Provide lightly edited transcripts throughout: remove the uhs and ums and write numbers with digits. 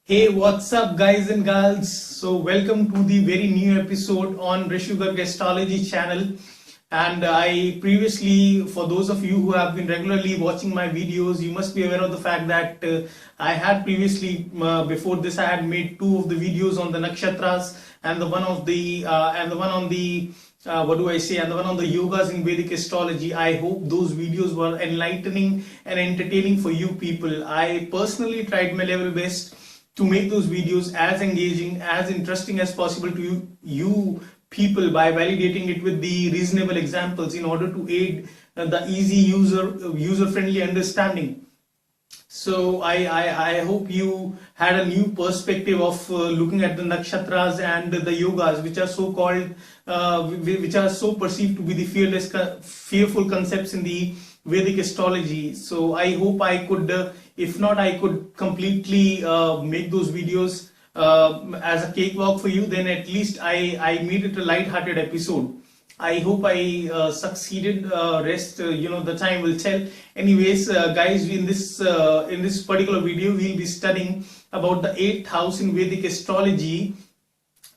Hey, what's up, guys and girls? So, welcome to the very new episode on Astrology channel. And I previously, for those of you who have been regularly watching my videos, you must be aware of the fact that I had previously, before this, I had made two of the videos on the nakshatras and the one of the and the one on the what do I say, and the one on the yogas in Vedic astrology. I hope those videos were enlightening and entertaining for you people. I personally tried my level best to make those videos as engaging, as interesting as possible to you people by validating it with the reasonable examples in order to aid the easy user friendly understanding. So I hope you had a new perspective of looking at the nakshatras and the yogas, which are so called, which are so perceived to be the fearful concepts in the Vedic astrology. So I hope I could, if not I could completely make those videos as a cakewalk for you, then at least I made it a light-hearted episode. I hope I succeeded. Rest, the time will tell. Anyways, guys, in this particular video, we'll be studying about the 8th house in Vedic astrology.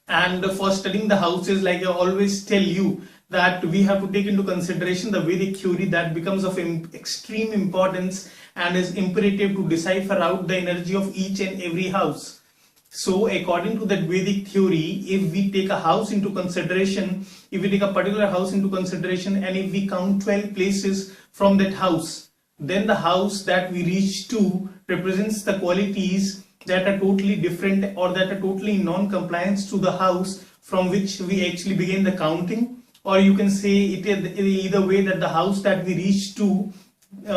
And for studying the houses, like I always tell you, that we have to take into consideration the Vedic theory that becomes of extreme importance and is imperative to decipher out the energy of each and every house. So according to that Vedic theory, if we take a house into consideration, if we take a particular house into consideration, and if we count 12 places from that house, then the house that we reach to represents the qualities that are totally different or that are totally non-compliance to the house from which we actually begin the counting. Or you can say it either way, that the house that we reach to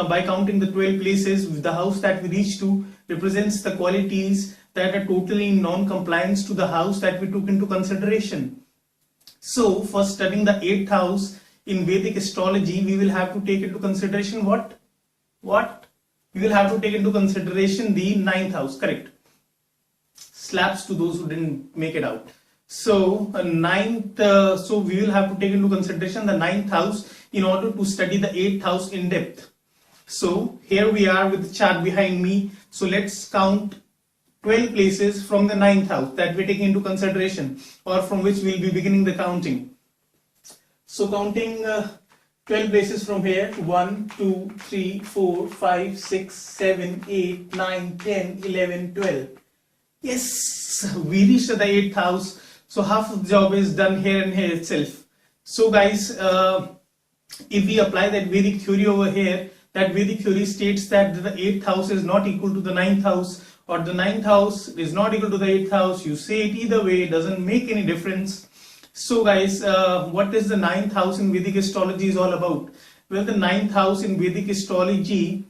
by counting the 12 places, the house that we reach to represents the qualities that are totally in non-compliance to the house that we took into consideration. So for studying the 8th house in Vedic astrology, we will have to take into consideration what? We will have to take into consideration the 9th house, correct? Slaps to those who didn't make it out. So so we will have to take into consideration the 9th house in order to study the 8th house in depth. So here we are with the chart behind me. So let's count 12 places from the 9th house that we're taking into consideration, or from which we'll be beginning the counting. So counting 12 places from here: 1, 2, 3, 4, 5, 6, 7, 8, 9, 10, 11, 12. Yes, we reached the 8th house. So half of the job is done here and here itself. So guys, if we apply that Vedic theory over here, that Vedic theory states that the 8th house is not equal to the 9th house, or the 9th house is not equal to the 8th house. You say it either way, it doesn't make any difference. So guys, what is the 9th house in Vedic astrology is all about? Well, the 9th house in Vedic astrology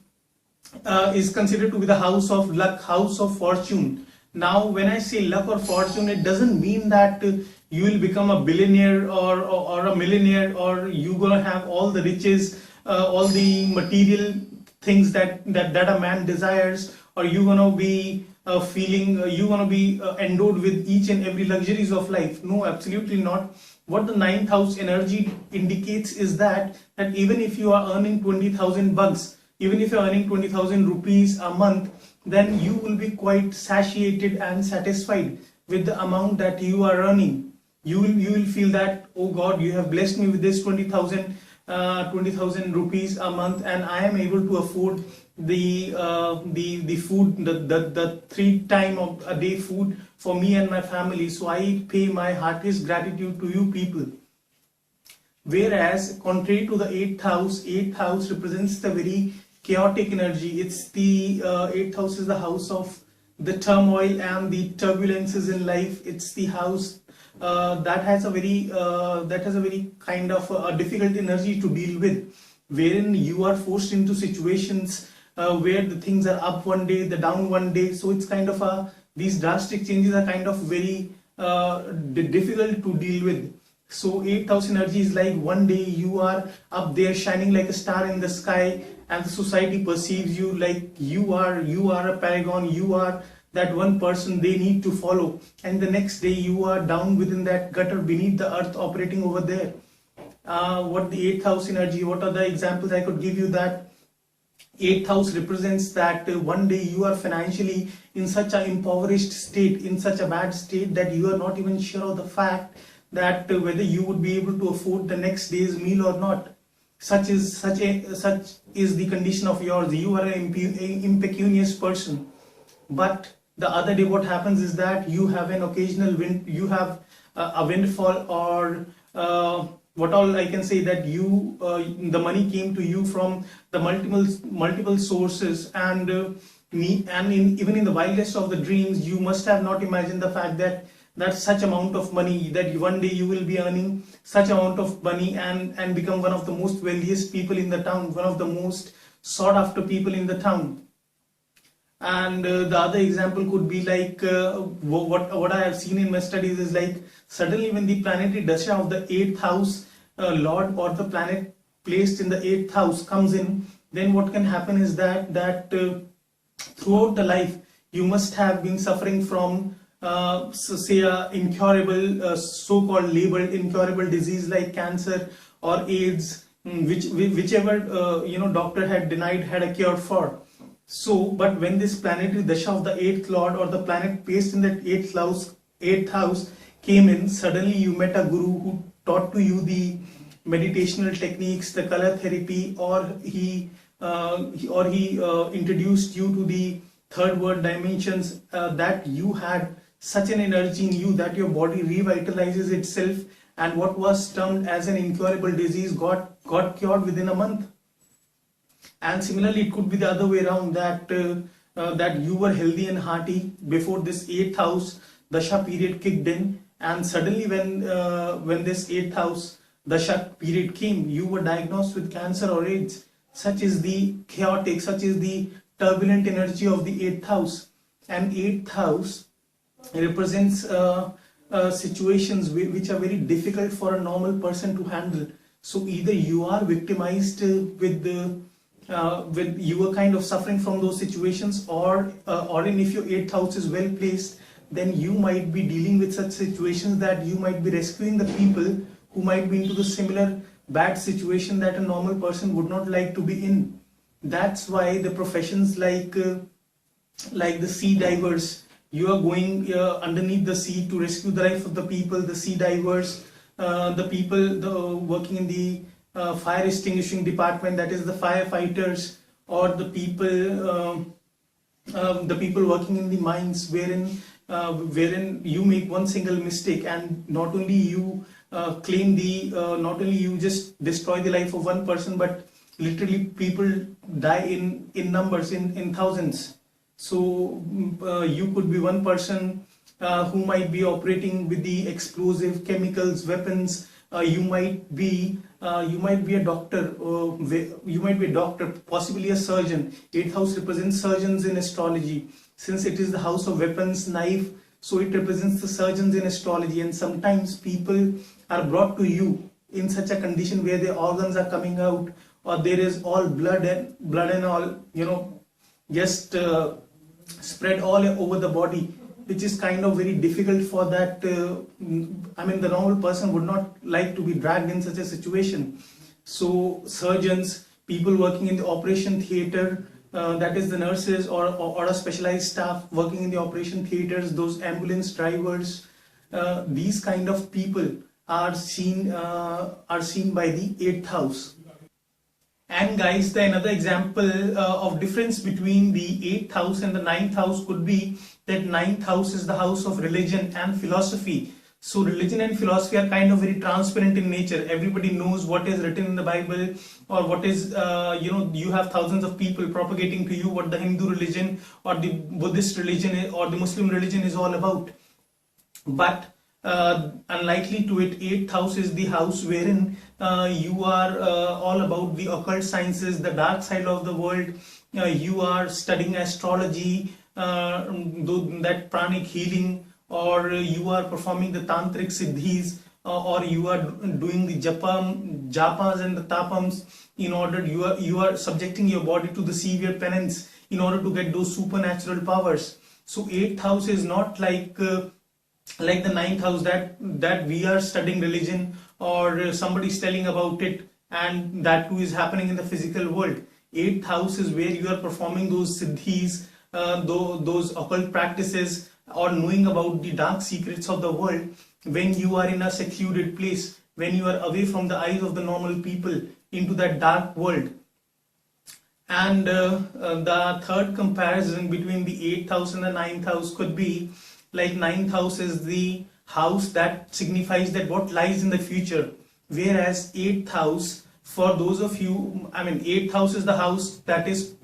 is considered to be the house of luck, house of fortune. Now, when I say luck or fortune, it doesn't mean that you will become a billionaire or a millionaire, or you're gonna have all the riches, all the material things that a man desires, or you're gonna be endowed with each and every luxuries of life. No, absolutely not. What the 9th house energy indicates is that even if you are earning 20,000 bucks, even if you're earning 20,000 rupees a month, then you will be quite satiated and satisfied with the amount that you are earning. You will feel that, oh God, you have blessed me with this 20,000 rupees a month, and I am able to afford the food, the 3 times of a day food for me and my family. So I pay my heartiest gratitude to you people. Whereas contrary to the 8th house represents the very chaotic energy. It's the 8th house is the house of the turmoil and the turbulences in life. It's the house that has a very kind of a difficult energy to deal with, wherein you are forced into situations where the things are up one day, the down one day. So it's kind of these drastic changes are kind of very difficult to deal with. So 8th house energy is like one day you are up there shining like a star in the sky, and the society perceives you like you are a paragon, you are that one person they need to follow, and the next day you are down within that gutter beneath the earth operating over there. What the 8th house energy, what are the examples I could give you? That Eighth house represents that one day you are financially in such an impoverished state, in such a bad state that you are not even sure of the fact that whether you would be able to afford the next day's meal or not. Such is the condition of yours. You are an impecunious person. But the other day what happens is that you have an occasional wind, you have a windfall, or what all I can say, that you the money came to you from the multiple sources, and even in the wildest of the dreams you must have not imagined the fact that such amount of money, that one day you will be earning such amount of money and become one of the most wealthiest people in the town, one of the most sought after people in the town. And the other example could be like what I have seen in my studies is like, suddenly when the planetary dasha of the 8th house lord, or the planet placed in the 8th house, comes in, then what can happen is that throughout the life you must have been suffering from say a incurable, so-called labeled incurable disease like cancer or AIDS, whichever doctor had denied had a cure for. So, but when this planetary dasha of the 8th lord, or the planet placed in that 8th house came in, suddenly you met a guru who taught to you the meditational techniques, the color therapy, or he introduced you to the third world dimensions, that you had such an energy in you that your body revitalizes itself, and what was termed as an incurable disease got cured within a month. And similarly, it could be the other way around, that you were healthy and hearty before this 8th house dasha period kicked in, and suddenly when this 8th house dasha period came, you were diagnosed with cancer or AIDS. Such is the chaotic, such is the turbulent energy of the 8th house. And 8th house represents situations which are very difficult for a normal person to handle. So either you are victimized with you were kind of suffering from those situations, or if your 8th house is well placed, then you might be dealing with such situations that you might be rescuing the people who might be into the similar bad situation that a normal person would not like to be in. That's why the professions like the sea divers, you are going underneath the sea to rescue the life of the people, the sea divers, the people working in the fire extinguishing department, that is the firefighters, or the people working in the mines, wherein you make one single mistake, and not only you not only you just destroy the life of one person, but literally people die in numbers, in thousands. So you could be one person who might be operating with the explosive chemicals, weapons. You might be a doctor, possibly a surgeon. 8th house represents surgeons in astrology. Since it is the house of weapons, knife, so it represents the surgeons in astrology. And sometimes people are brought to you in such a condition where their organs are coming out, or there is all blood and all, just spread all over the body, which is kind of very difficult for that. The normal person would not like to be dragged in such a situation. So surgeons, people working in the operation theater, that is the nurses or a specialized staff working in the operation theaters, those ambulance drivers, these kind of people are seen by the 8th house. And guys, another example of difference between the 8th house and the 9th house could be that 9th house is the house of religion and philosophy. So religion and philosophy are kind of very transparent in nature. Everybody knows what is written in the Bible, or what is, you have thousands of people propagating to you what the Hindu religion or the Buddhist religion or the Muslim religion is all about. But unlikely to it, 8th house is the house wherein you are all about the occult sciences, the dark side of the world. You are studying astrology, that pranic healing, or you are performing the tantric siddhis, or you are doing the japas and the tapams, in order you are subjecting your body to the severe penance in order to get those supernatural powers. So 8th house is not like the 9th house, that we are studying religion or somebody's telling about it, and that too is happening in the physical world. Eighth house is where you are performing those siddhis, those occult practices, or knowing about the dark secrets of the world when you are in a secluded place, when you are away from the eyes of the normal people into that dark world. And the third comparison between the 8th house and the 9th house could be like 9th house is the house that signifies that what lies in the future, whereas 8th house, for those of you, 8th house is the house that is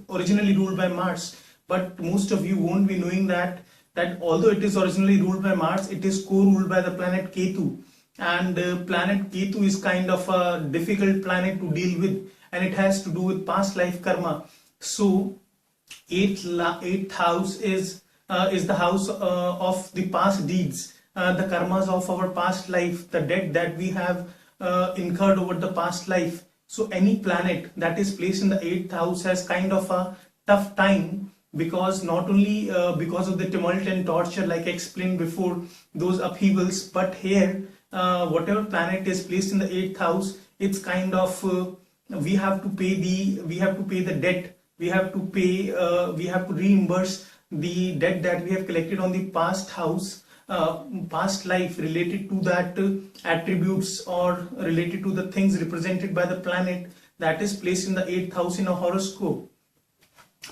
originally ruled by Mars, but most of you won't be knowing that although it is originally ruled by Mars, it is co-ruled by the planet Ketu, and planet Ketu is kind of a difficult planet to deal with, and it has to do with past life karma. So eighth house is the house of the past deeds, the karmas of our past life, the debt that we have incurred over the past life. So any planet that is placed in the 8th house has kind of a tough time, because not only because of the tumult and torture, like I explained before, those upheavals, but here whatever planet is placed in the 8th house, it's kind of we have to pay the debt, we have to reimburse the debt that we have collected on the past house, past life, related to that attributes or related to the things represented by the planet that is placed in the 8th house in a horoscope.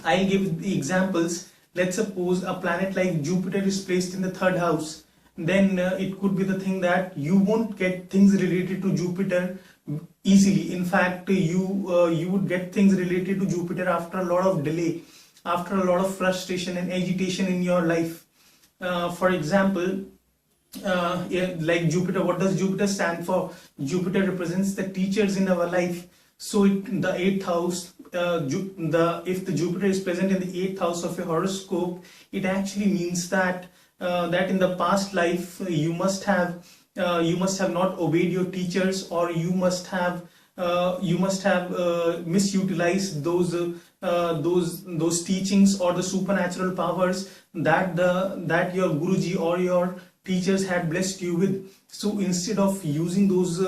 I'll give the examples. Let's suppose a planet like Jupiter is placed in the 3rd house. Then it could be the thing that you won't get things related to Jupiter easily. In fact, you would get things related to Jupiter after a lot of delay, after a lot of frustration and agitation in your life. For example, like Jupiter, what does Jupiter stand for? Jupiter represents the teachers in our life. So the 8th house, if the Jupiter is present in the 8th house of a horoscope, it actually means that in the past life you must have not obeyed your teachers, or you must have misutilized those teachings or the supernatural powers that your Guruji or your teachers had blessed you with. So instead of using those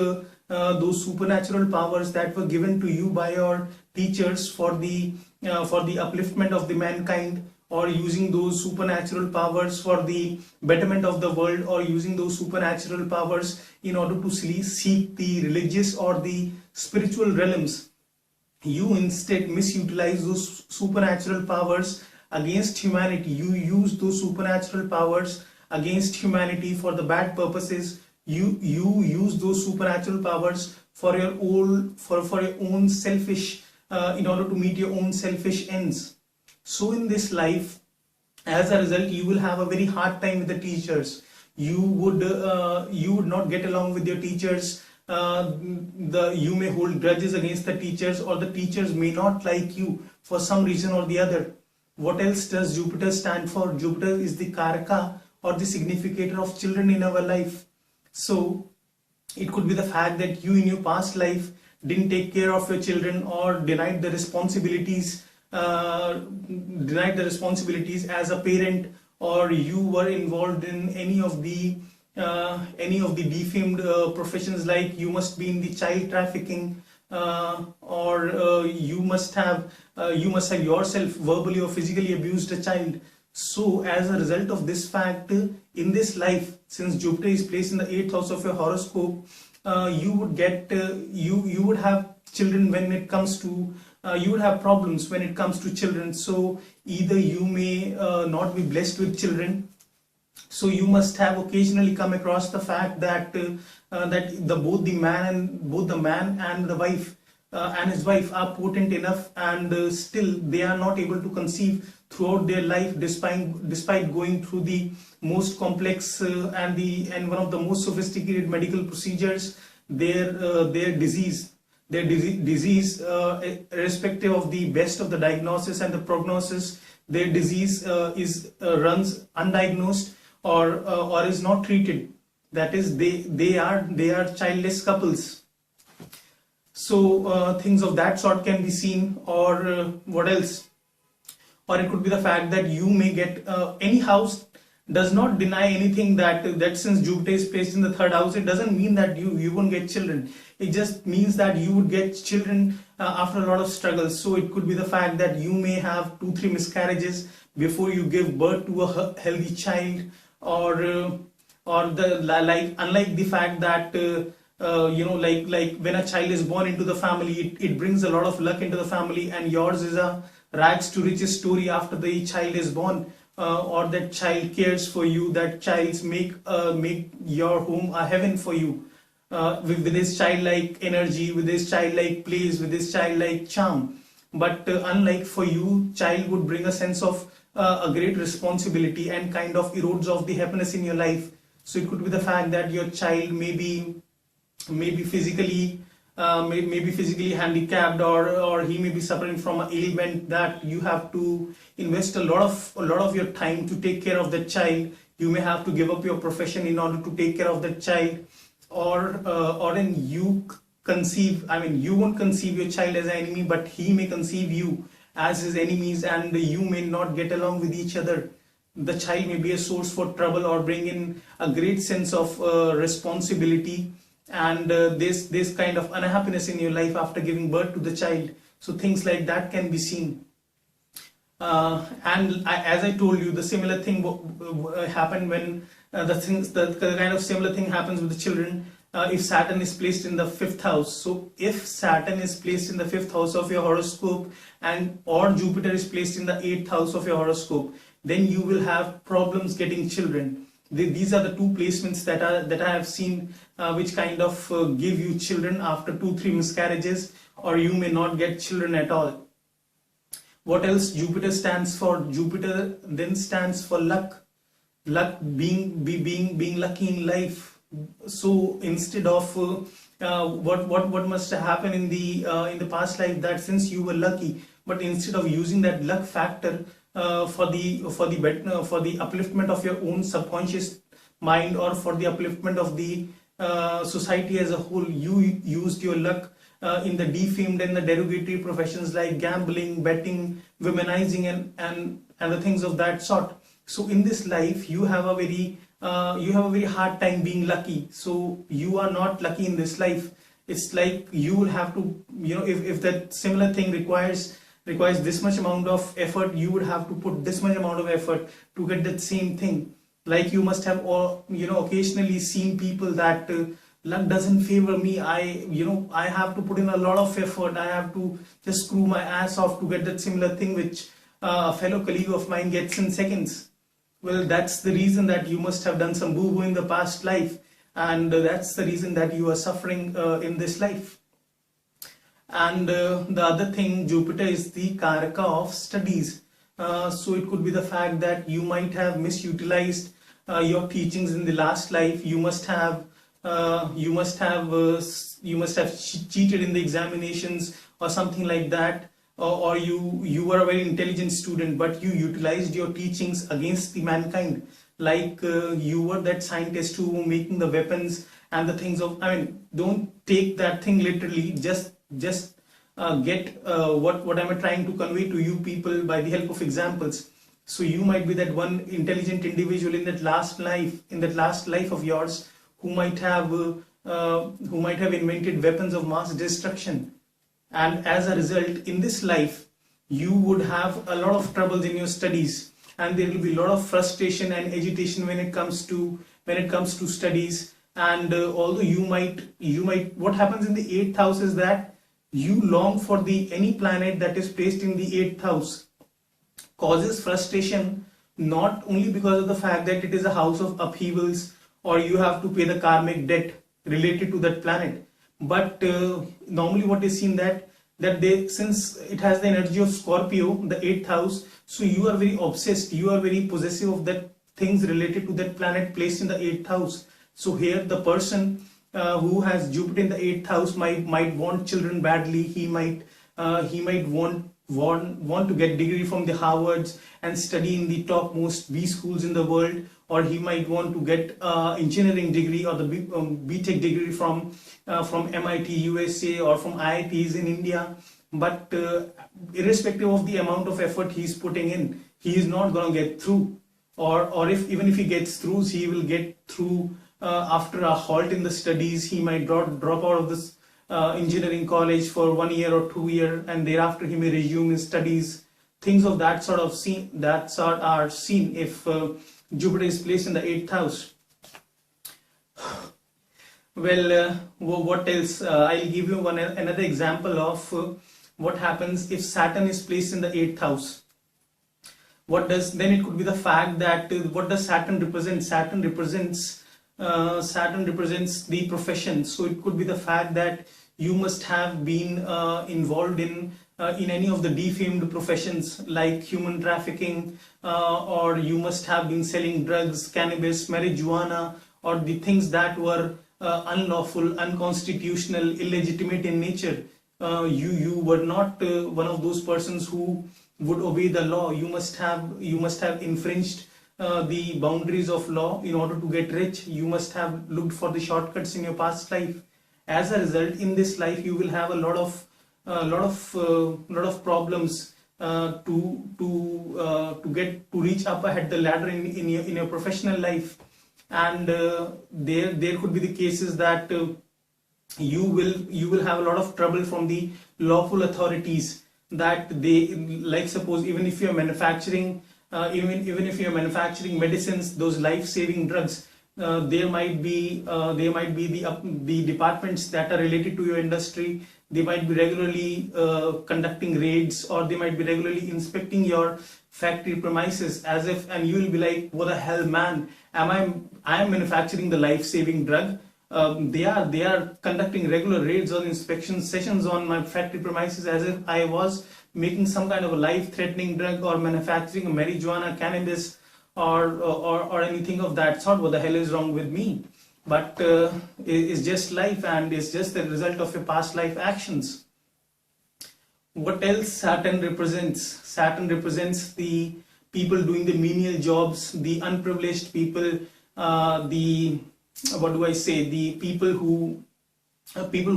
supernatural powers that were given to you by your teachers for the upliftment of the mankind, or using those supernatural powers for the betterment of the world, or using those supernatural powers in order to seek the religious or the spiritual realms, you instead misutilize those supernatural powers against humanity. You use those supernatural powers against humanity for the bad purposes. You use those supernatural powers for your own selfish, in order to meet your own selfish ends. So in this life, as a result, you will have a very hard time with the teachers. You would not get along with your teachers. You may hold grudges against the teachers, or the teachers may not like you for some reason or the other. What else does Jupiter stand for? Jupiter is the Karaka, or the significator of children in our life. So it could be the fact that you in your past life didn't take care of your children, or denied the responsibilities as a parent, or you were involved in any of the defamed professions, like you must be in the child trafficking, or you must have yourself verbally or physically abused a child. So as a result of this fact, in this life, since Jupiter is placed in the 8th house of your horoscope, you would have children when it comes to you would have problems when it comes to children. So either you may not be blessed with children, so you must have occasionally come across the fact that both the man and the wife and his wife are potent enough, and still they are not able to conceive throughout their life, despite going through the most complex and one of the most sophisticated medical procedures. Their disease, irrespective of the best of the diagnosis and the prognosis, their disease runs undiagnosed, or is not treated. That is, they are childless couples. So things of that sort can be seen. Or what else? Or it could be the fact that you may get any house does not deny anything that since Jupiter is placed in the third house, it doesn't mean that you won't get children. It just means that you would get children after a lot of struggles. So it could be the fact that you may have 2-3 miscarriages before you give birth to a healthy child, or the like, unlike the fact that like when a child is born into the family, it brings a lot of luck into the family, and yours is a rags to riches story after the child is born, or that child cares for you, that child's make your home a heaven for you, with his childlike energy, with his childlike plays, with his childlike charm. But unlike for you, child would bring a sense of a great responsibility and kind of erodes of the happiness in your life. So it could be the fact that your child may be physically maybe physically handicapped, or he may be suffering from an ailment that you have to invest a lot of your time to take care of that child. You may have to give up your profession in order to take care of that child, or then you conceive, I mean, you won't conceive your child as an enemy, but he may conceive you as his enemies, and you may not get along with each other. The child may be a source for trouble, or bring in a great sense of responsibility, and this kind of unhappiness in your life after giving birth to the child. So things like that can be seen. As I told you, the similar thing happened when the kind of similar thing happens with the children if Saturn is placed in the 5th house. So if Saturn is placed in the 5th house of your horoscope, or Jupiter is placed in the 8th house of your horoscope, then you will have problems getting children. These are the two placements that I have seen, which kind of give you children after 2-3 miscarriages, or you may not get children at all. What else Jupiter stands for? Jupiter then stands for luck. Luck, being lucky in life. So instead of what must have happened in the past life, that since you were lucky, but instead of using that luck factor for the upliftment of your own subconscious mind, or for the upliftment of the society as a whole, you used your luck in the defamed and the derogatory professions like gambling, betting, womanizing, and the things of that sort. So in this life, you have a very hard time being lucky. So you are not lucky in this life. It's like you will have to, if that similar thing requires this much amount of effort, you would have to put this much amount of effort to get that same thing. Like you must have occasionally seen people that luck doesn't favor me. I have to put in a lot of effort. I have to just screw my ass off to get that similar thing which a fellow colleague of mine gets in seconds. Well, that's the reason that you must have done some boo-boo in the past life, and that's the reason that you are suffering in this life. And the other thing, Jupiter is the Karaka of studies. So it could be the fact that you might have misutilized your teachings in the last life. You must have cheated in the examinations or something like that, or you were a very intelligent student, but you utilized your teachings against the mankind. Like you were that scientist who were making the weapons and the things of. I mean, don't take that thing literally. Just get what am I trying to convey to you people by the help of examples. So you might be that one intelligent individual in that last life of yours, who might have invented weapons of mass destruction, and as a result, in this life, you would have a lot of troubles in your studies, and there will be a lot of frustration and agitation when it comes to studies. And although you might what happens in the 8th house is that you long for any planet that is placed in the 8th house, causes frustration, not only because of the fact that it is a house of upheavals, or you have to pay the karmic debt related to that planet, but normally what is seen that since it has the energy of Scorpio, the 8th house, so you are very obsessed, you are very possessive of that things related to that planet placed in the 8th house. So here the person who has Jupiter in the 8th house might want children badly. He might want to get degree from the Harvards and study in the topmost B schools in the world, or he might want to get engineering degree or the BTech degree from MIT USA or from IITs in India. But irrespective of the amount of effort he's putting in, he is not going to get through. or if even if he gets through, he will get through after a halt in the studies. He might drop out of this engineering college for 1 year or 2 year, and thereafter he may resume his studies. Things of that sort are seen if Jupiter is placed in the 8th house. Well, what else? I'll give you another example of what happens if Saturn is placed in the 8th house. Then it could be the fact that what does Saturn represent? Saturn represents the profession. So it could be the fact that you must have been involved in any of the defamed professions like human trafficking, or you must have been selling drugs, cannabis, marijuana, or the things that were unlawful, unconstitutional, illegitimate in nature. You were not one of those persons who would obey the law. You must have infringed the boundaries of law in order to get rich. You must have looked for the shortcuts in your past life. As a result, in this life, you will have a lot of problems to reach up ahead the ladder in your professional life. And there could be the cases that you will have a lot of trouble from the lawful authorities, that they, like, suppose even if you're manufacturing medicines, those life-saving drugs, there might be the departments that are related to your industry. They might be regularly conducting raids, or they might be regularly inspecting your factory premises, and you will be like, what the hell, man, I am manufacturing the life-saving drug. They are conducting regular raids or inspection sessions on my factory premises, as if I was making some kind of a life-threatening drug, or manufacturing a marijuana, cannabis, or anything of that sort. What the hell is wrong with me? But it's just life, and it's just the result of your past life actions. What else Saturn represents? Saturn represents the people doing the menial jobs, the unprivileged people, the people who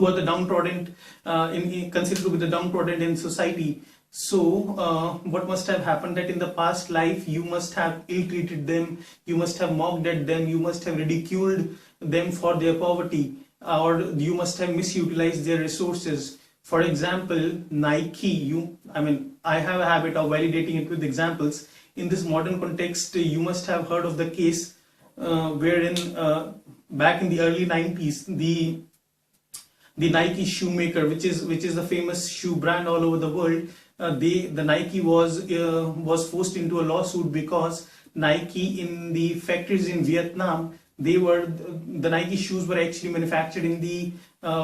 are the downtrodden, considered to be the downtrodden in society. So what must have happened, that in the past life you must have ill-treated them, you must have mocked at them, you must have ridiculed them for their poverty, or you must have misutilized their resources. For example, Nike, I have a habit of validating it with examples. In this modern context, you must have heard of the case wherein back in the early 90s, the Nike shoemaker, which is the famous shoe brand all over the world, the Nike was forced into a lawsuit because Nike, in the factories in Vietnam, the Nike shoes were actually manufactured in the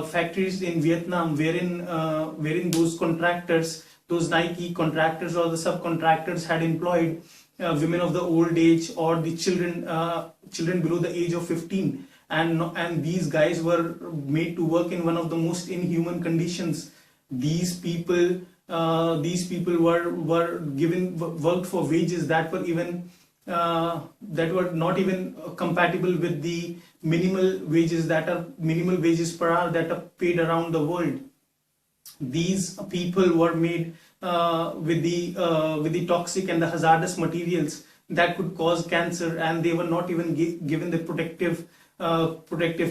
factories in Vietnam, wherein those contractors, those Nike contractors or the subcontractors, had employed women of the old age, or the children below the age of 15, and these guys were made to work in one of the most inhuman conditions. These people worked for wages that were not even compatible with the minimal wages per hour that are paid around the world. These people were made with the toxic and the hazardous materials that could cause cancer, and they were not even given the protective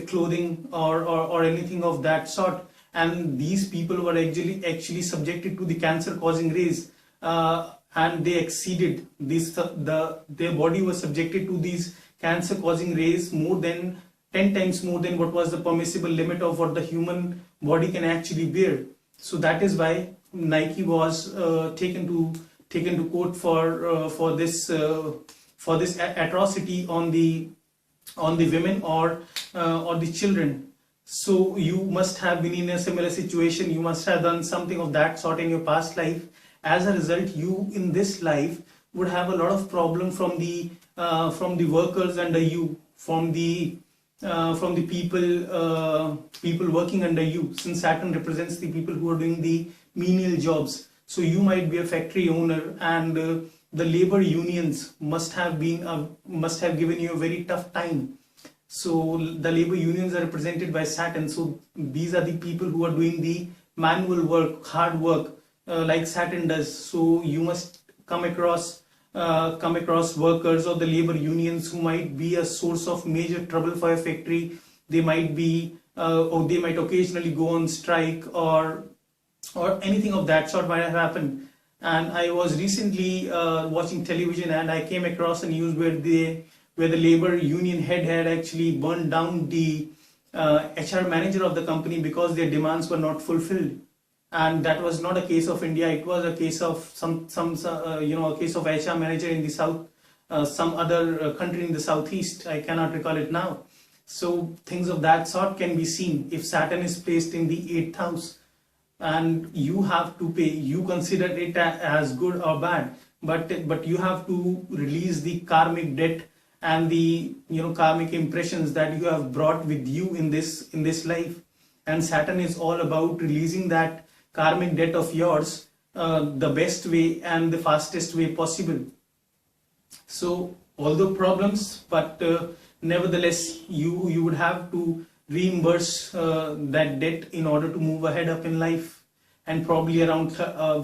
clothing or anything of that sort. And these people were actually subjected to the cancer causing rays, and they exceeded this. Their body was subjected to these cancer causing rays more than 10 times more than what was the permissible limit of what the human body can actually bear. So that is why Nike was taken to court for this atrocity on the women or the children. So you must have been in a similar situation. You must have done something of that sort in your past life. As a result, you in this life would have a lot of problem from the workers under you, from the people working under you, since Saturn represents the people who are doing the menial jobs. So you might be a factory owner, and the labor unions must have given you a very tough time. So the labor unions are represented by Saturn. So these are the people who are doing the manual work, hard work, like Saturn does. So you must come across come across workers or the labor unions who might be a source of major trouble for your factory. They might be, or they might occasionally go on strike, or anything of that sort might have happened. And I was recently watching television, and I came across a news where the labor union head had actually burned down the HR manager of the company because their demands were not fulfilled. And that was not a case of India. It was a case of a case of HR manager in the south, some other country in the southeast. I cannot recall it now. So things of that sort can be seen if Saturn is placed in the 8th house, and you have to pay. You consider it as good or bad, but you have to release the karmic debt and the karmic impressions that you have brought with you in this life. And Saturn is all about releasing that karmic debt of yours the best way and the fastest way possible. So although problems, but nevertheless you would have to reimburse that debt in order to move ahead up in life. And probably around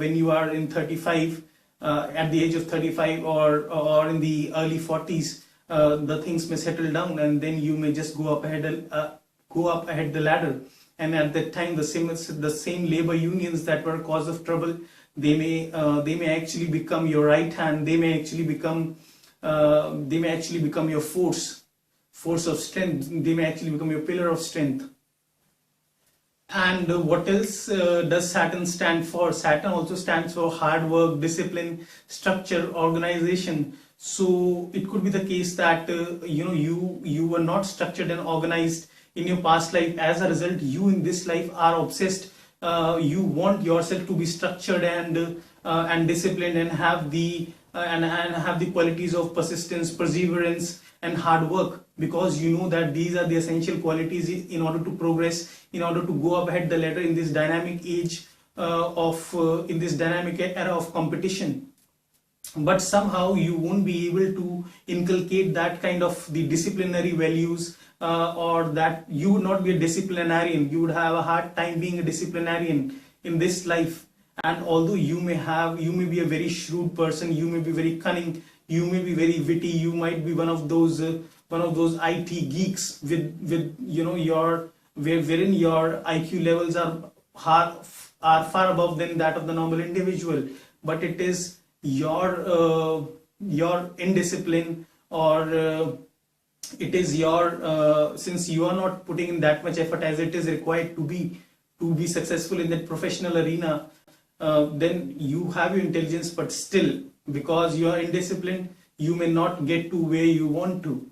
when you are in 35, at the age of 35, or in the early 40s, the things may settle down, and then you may just go up ahead the ladder. And at that time, the same labor unions that were cause of trouble, they may actually become your right hand. They may actually become your force of strength. They may actually become your pillar of strength. And what else does Saturn stand for? Saturn also stands for hard work, discipline, structure, organization. So it could be the case that you were not structured and organized in your past life. As a result, you in this life are obsessed. You want yourself to be structured and disciplined, and have the qualities of persistence, perseverance, and hard work, because you know that these are the essential qualities in order to progress, in order to go up ahead the ladder in this dynamic age in this dynamic era of competition. But somehow you won't be able to inculcate that kind of the disciplinary values, or that you would not be a disciplinarian. You would have a hard time being a disciplinarian in this life. And although you may be a very shrewd person, you may be very cunning, you may be very witty, you might be one of those IT geeks with wherein your IQ levels are far above than that of the normal individual. But it is your indiscipline, or it is your since you are not putting in that much effort as it is required to be successful in that professional arena, then you have your intelligence, but still, because you are indisciplined, you may not get to where you want to.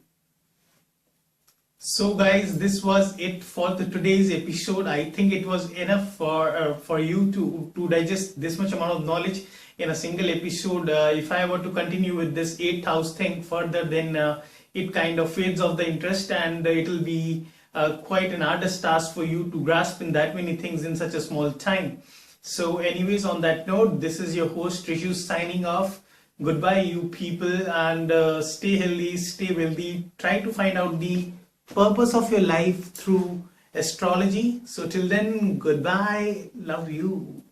So guys, this was it for today's episode. I think it was enough for you to digest this much amount of knowledge in a single episode. If I were to continue with this 8th house thing further, then it kind of fades off the interest, and it will be quite an arduous task for you to grasp in that many things in such a small time. So anyways, on that note, this is your host Rishu signing off. Goodbye you people, and stay healthy, stay wealthy. Try to find out the purpose of your life through astrology. So till then, goodbye, love you.